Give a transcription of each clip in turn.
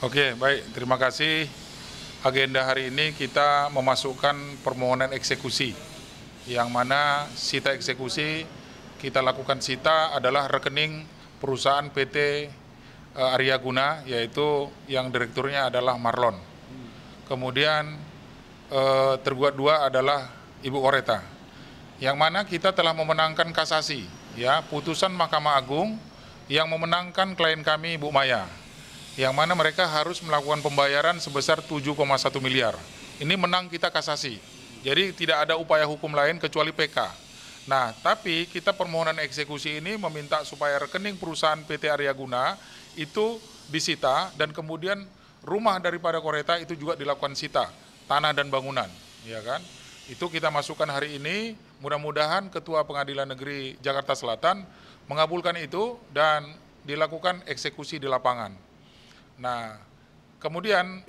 Oke, baik. Terima kasih. Agenda hari ini kita memasukkan permohonan eksekusi, yang mana sita eksekusi kita lakukan sita adalah rekening perusahaan PT Arya Guna, yaitu yang direkturnya adalah Marlon. Kemudian tergugat dua adalah Ibu Koreta, yang mana kita telah memenangkan kasasi, ya, putusan Mahkamah Agung yang memenangkan klien kami Bu Maya, yang mana mereka harus melakukan pembayaran sebesar 7,1 miliar. Ini menang kita kasasi. Jadi tidak ada upaya hukum lain kecuali PK. Nah, tapi kita permohonan eksekusi ini meminta supaya rekening perusahaan PT Arya Guna itu disita dan kemudian rumah daripada Koreta itu juga dilakukan sita, tanah dan bangunan, ya kan? Itu kita masukkan hari ini, mudah-mudahan Ketua Pengadilan Negeri Jakarta Selatan mengabulkan itu dan dilakukan eksekusi di lapangan. Nah, kemudian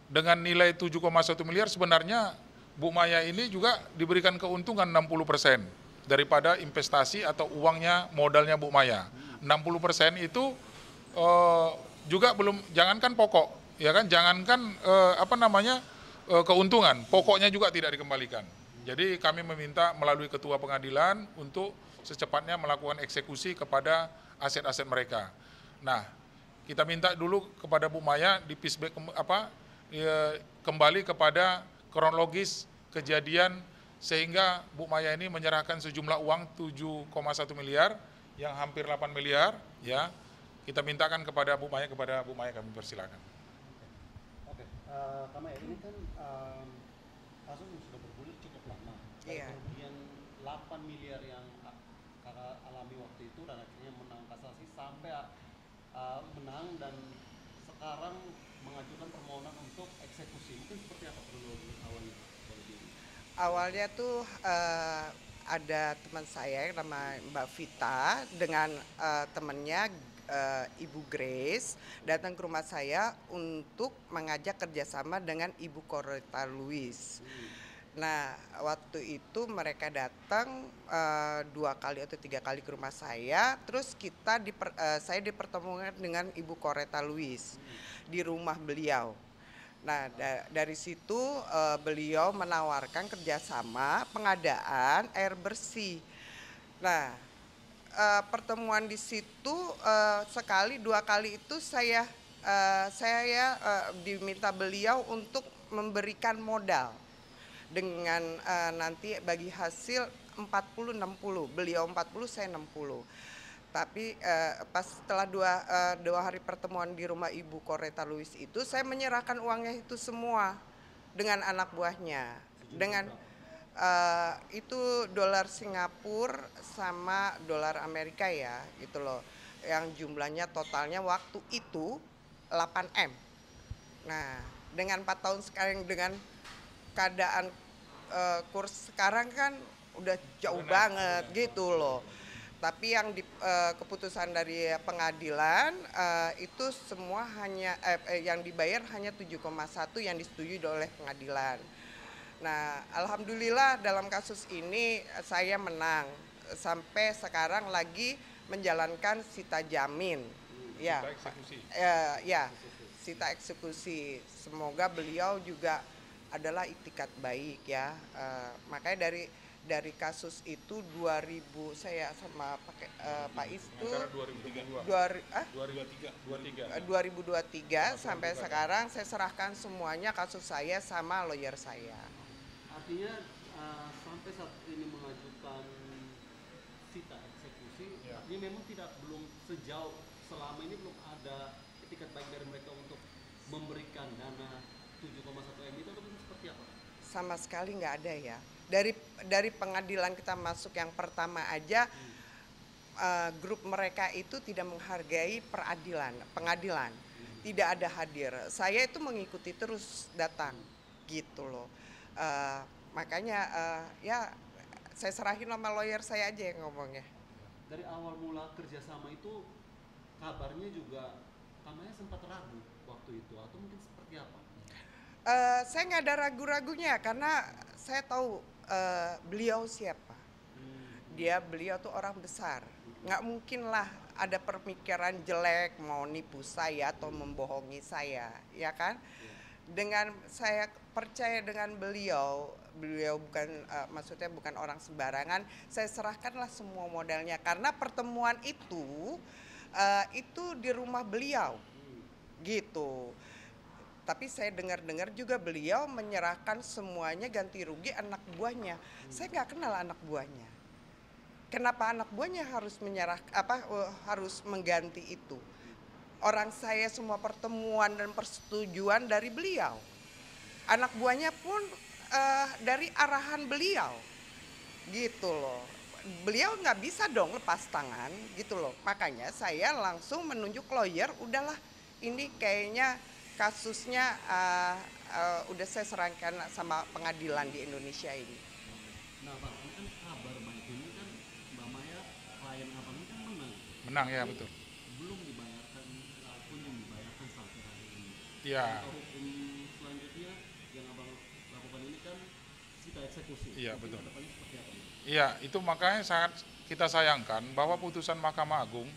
dengan nilai 7,1 miliar sebenarnya Bu Maya ini juga diberikan keuntungan 60% daripada investasi atau uangnya modalnya Bu Maya. 60% itu juga belum, jangankan pokok, ya kan, jangankan keuntungan, pokoknya juga tidak dikembalikan. Jadi kami meminta melalui Ketua Pengadilan untuk secepatnya melakukan eksekusi kepada aset-aset mereka. Nah, kita minta dulu kepada Bu Maya di feedback kembali kepada kronologis kejadian sehingga Bu Maya ini menyerahkan sejumlah uang 7,1 miliar yang hampir 8 miliar, ya. Kita mintakan kepada Bu Maya kami persilakan. Oke, Kak Maya, ini kan kasus yang sudah bergulir cukup lama. Iya. Kemudian 8 miliar yang kakak alami waktu itu dan akhirnya menang kasasi sampai menang dan sekarang mengajukan permohonan untuk eksekusi. Mungkin seperti apa kronologi awalnya? Awalnya tuh ada teman saya yang nama Mbak Vita dengan temannya Ibu Grace datang ke rumah saya untuk mengajak kerjasama dengan Ibu Koreta Luis. Nah, waktu itu mereka datang 2 kali atau 3 kali ke rumah saya, terus saya dipertemukan dengan Ibu Koreta Luis di rumah beliau. Nah, dari situ beliau menawarkan kerjasama pengadaan air bersih. Nah, pertemuan di situ sekali 2 kali itu saya diminta beliau untuk memberikan modal dengan nanti bagi hasil 40-60, beliau 40, saya 60. Tapi pas setelah dua hari pertemuan di rumah Ibu Koreta Luis itu, saya menyerahkan uangnya itu semua dengan anak buahnya, dengan itu dolar Singapura sama dolar Amerika, ya, gitu loh, yang jumlahnya totalnya waktu itu 8M. Nah, dengan 4 tahun sekarang, dengan keadaan kurs sekarang kan udah jauh banget gitu loh. Tapi yang keputusan dari pengadilan itu semua hanya yang dibayar hanya 7,1 yang disetujui oleh pengadilan. Nah, alhamdulillah dalam kasus ini saya menang sampai sekarang lagi menjalankan sita jamin. Ya, Sita eksekusi. Ya, sita eksekusi. Semoga beliau juga adalah itikat baik, ya. Makanya dari kasus itu 2000 saya sama Pak Istu 2023 sampai sekarang saya serahkan semuanya kasus saya sama lawyer saya. Artinya sampai saat ini mengajukan sita eksekusi, ya. Artinya memang belum sejauh selama ini belum ada etikat baik dari mereka untuk memberikan dana 7,1 M itu, atau seperti apa? Sama sekali nggak ada, ya. Dari pengadilan kita masuk yang pertama aja, grup mereka itu tidak menghargai pengadilan, tidak ada hadir. Saya itu mengikuti terus datang, gitu loh. Makanya ya saya serahin sama lawyer saya aja yang ngomongnya. Dari awal mula kerjasama itu kabarnya juga Kamaya sempat ragu waktu itu, atau mungkin seperti apa? Saya nggak ada ragu-ragunya karena saya tahu beliau siapa. Beliau tuh orang besar, nggak mungkin lah ada pemikiran jelek mau nipu saya atau membohongi saya, ya kan? Dengan saya percaya dengan beliau bukan maksudnya bukan orang sembarangan, saya serahkanlah semua modalnya karena pertemuan itu di rumah beliau gitu. Tapi saya dengar-dengar juga beliau menyerahkan semuanya ganti rugi anak buahnya. Saya nggak kenal anak buahnya. Kenapa anak buahnya harus harus mengganti itu? Orang saya semua pertemuan dan persetujuan dari beliau. Anak buahnya pun dari arahan beliau, gitu loh. Beliau nggak bisa dong lepas tangan, gitu loh. Makanya saya langsung menunjuk lawyer, udahlah ini kayaknya kasusnya udah saya serahkan sama pengadilan di Indonesia ini. Nah Bang, ini kan kabar baik ini kan Mbak Maya, klien Abang ini kan menang. Menang ya, betul. Belum dibayarkan ataupun yang dibayarkan sampai hari ini. Iya. Langkah hukum selanjutnya yang Abang lakukan ini kan sita eksekusi. Iya, Mungkin betul. kedepannya seperti apa nih? Iya, itu makanya sangat kita sayangkan bahwa putusan Mahkamah Agung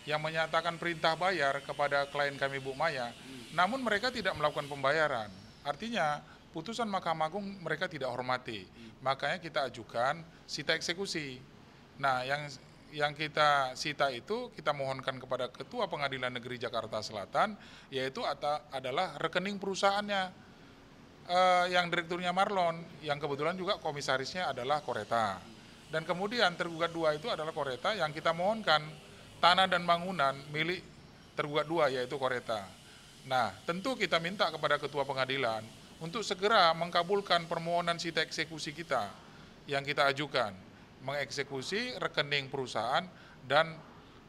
yang menyatakan perintah bayar kepada klien kami Bu Maya, namun mereka tidak melakukan pembayaran. Artinya putusan Mahkamah Agung mereka tidak hormati. Makanya kita ajukan sita eksekusi. Nah, yang kita sita itu kita mohonkan kepada Ketua Pengadilan Negeri Jakarta Selatan, yaitu adalah rekening perusahaannya yang direkturnya Marlon, yang kebetulan juga komisarisnya adalah Koreta. Dan kemudian tergugat 2 itu adalah Koreta yang kita mohonkan tanah dan bangunan milik tergugat 2 yaitu Koreta. Nah, tentu kita minta kepada Ketua Pengadilan untuk segera mengkabulkan permohonan sita eksekusi kita yang kita ajukan, mengeksekusi rekening perusahaan dan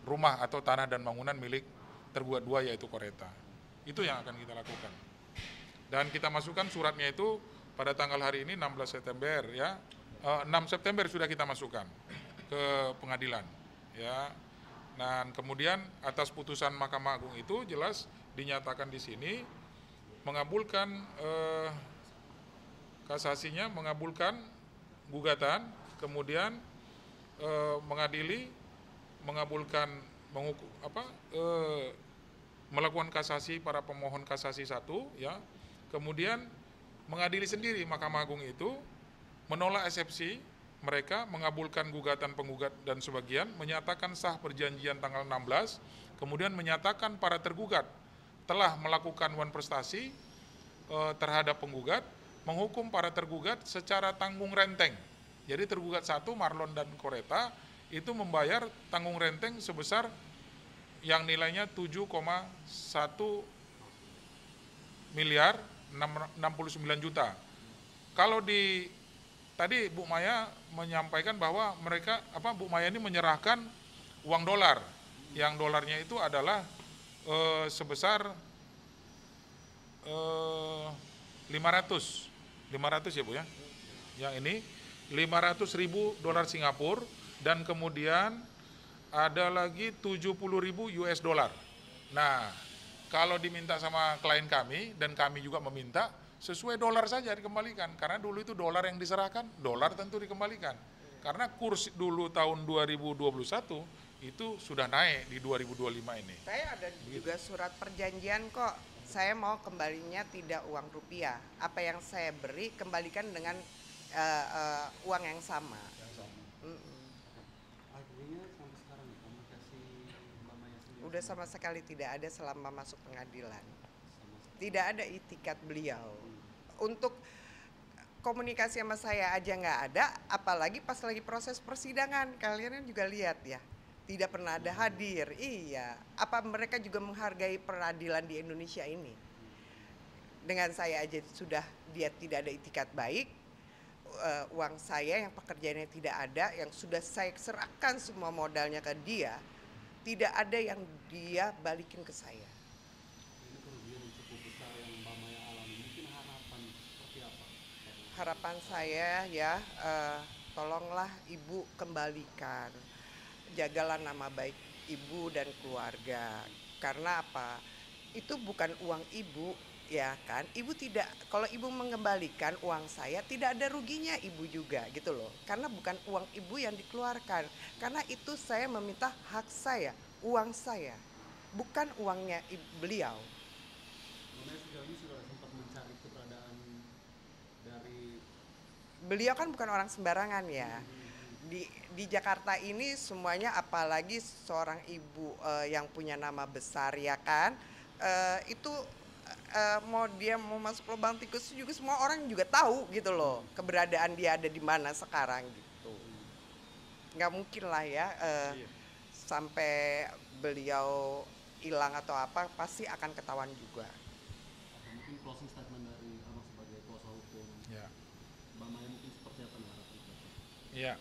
rumah atau tanah dan bangunan milik tergugat 2 yaitu Koreta. Itu yang akan kita lakukan. Dan kita masukkan suratnya itu pada tanggal hari ini 16 September ya. 6 September sudah kita masukkan ke pengadilan ya. Dan kemudian atas putusan Mahkamah Agung itu jelas dinyatakan di sini mengabulkan kasasinya, mengabulkan gugatan, kemudian mengadili, mengabulkan melakukan kasasi para pemohon kasasi 1 ya. Kemudian mengadili sendiri Mahkamah Agung itu menolak eksepsi mereka, mengabulkan gugatan penggugat dan sebagian, menyatakan sah perjanjian tanggal 16, kemudian menyatakan para tergugat telah melakukan wan prestasi terhadap penggugat, menghukum para tergugat secara tanggung renteng. Jadi tergugat 1 Marlon dan Koreta itu membayar tanggung renteng sebesar yang nilainya 7,1 miliar 69 juta. Kalau tadi Bu Maya menyampaikan bahwa Bu Maya ini menyerahkan uang dolar, yang dolarnya itu adalah sebesar 500 ya Bu ya. Yang ini 500.000 dolar Singapura dan kemudian ada lagi 70.000 US dollar. Nah, kalau diminta sama klien kami dan kami juga meminta sesuai dolar saja dikembalikan, karena dulu itu dolar yang diserahkan, dolar tentu dikembalikan. Karena kurs dulu tahun 2021 itu sudah naik di 2025 ini. Saya ada juga surat perjanjian kok. Saya mau kembalinya tidak uang rupiah. Apa yang saya beri kembalikan dengan uang yang sama. Akhirnya sampai sekarang nih komunikasi Mbak Maya sendiri Udah sama sekali tidak ada selama masuk pengadilan. Tidak ada itikat beliau. Untuk komunikasi sama saya aja nggak ada, apalagi pas lagi proses persidangan. Kalian juga lihat ya, tidak pernah ada hadir. Iya, apa mereka juga menghargai peradilan di Indonesia ini? Dengan saya aja sudah dia tidak ada itikat baik, uang saya yang pekerjaannya tidak ada, yang sudah saya serahkan semua modalnya ke dia, tidak ada yang dia balikin ke saya. ini kerugian yang cukup besar yang Mbak Maya alami. Mungkin harapan seperti apa? Harapan saya ya, tolonglah Ibu kembalikan, jagalah nama baik Ibu dan keluarga. Karena apa? Itu bukan uang Ibu, ya kan? Ibu tidak, kalau Ibu mengembalikan uang saya, tidak ada ruginya Ibu juga gitu loh. Karena bukan uang Ibu yang dikeluarkan. Karena itu saya meminta hak saya uang saya, bukan uangnya beliau. Namanya sejauh ini sudah sempat mencari keberadaan dari Beliau kan bukan orang sembarangan ya. Di Jakarta ini semuanya, apalagi seorang ibu yang punya nama besar ya kan, itu dia mau masuk lubang tikus juga semua orang juga tahu gitu loh keberadaan dia ada di mana sekarang gitu. Nggak mungkin lah ya sampai beliau hilang atau apa, pasti akan ketahuan juga. mungkin closing statement dari Abang sebagai kuasa hukum. Ya. Mbak Maya mungkin seperti apa nih harapannya? Ya,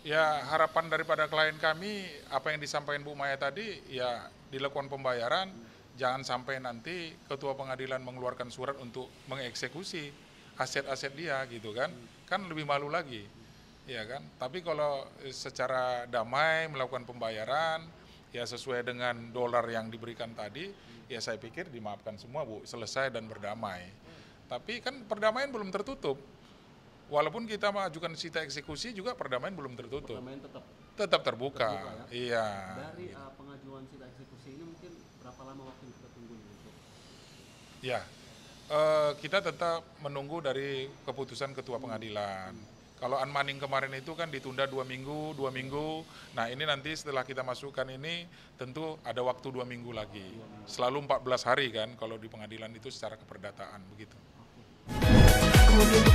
ya harapan daripada klien kami apa yang disampaikan Bu Maya tadi ya dilakukan pembayaran, jangan sampai nanti ketua pengadilan mengeluarkan surat untuk mengeksekusi aset-aset dia gitu kan, kan lebih malu lagi, ya kan. Tapi kalau secara damai melakukan pembayaran ya sesuai dengan dolar yang diberikan tadi, ya saya pikir dimaafkan semua Bu, selesai dan berdamai. Tapi kan perdamaian belum tertutup. Walaupun kita mengajukan sita eksekusi juga perdamaian belum tertutup. Perdamaian Tetap terbuka. ya? Iya. Dari pengajuan sita eksekusi ini mungkin berapa lama waktu yang kita tunggu nih untuk? Ya. Kita tetap menunggu dari keputusan ketua pengadilan. Kalau unmanning kemarin itu kan ditunda 2 minggu. Nah ini nanti setelah kita masukkan ini tentu ada waktu 2 minggu lagi. Selalu 14 hari kan kalau di pengadilan itu secara keperdataan begitu. Kemudian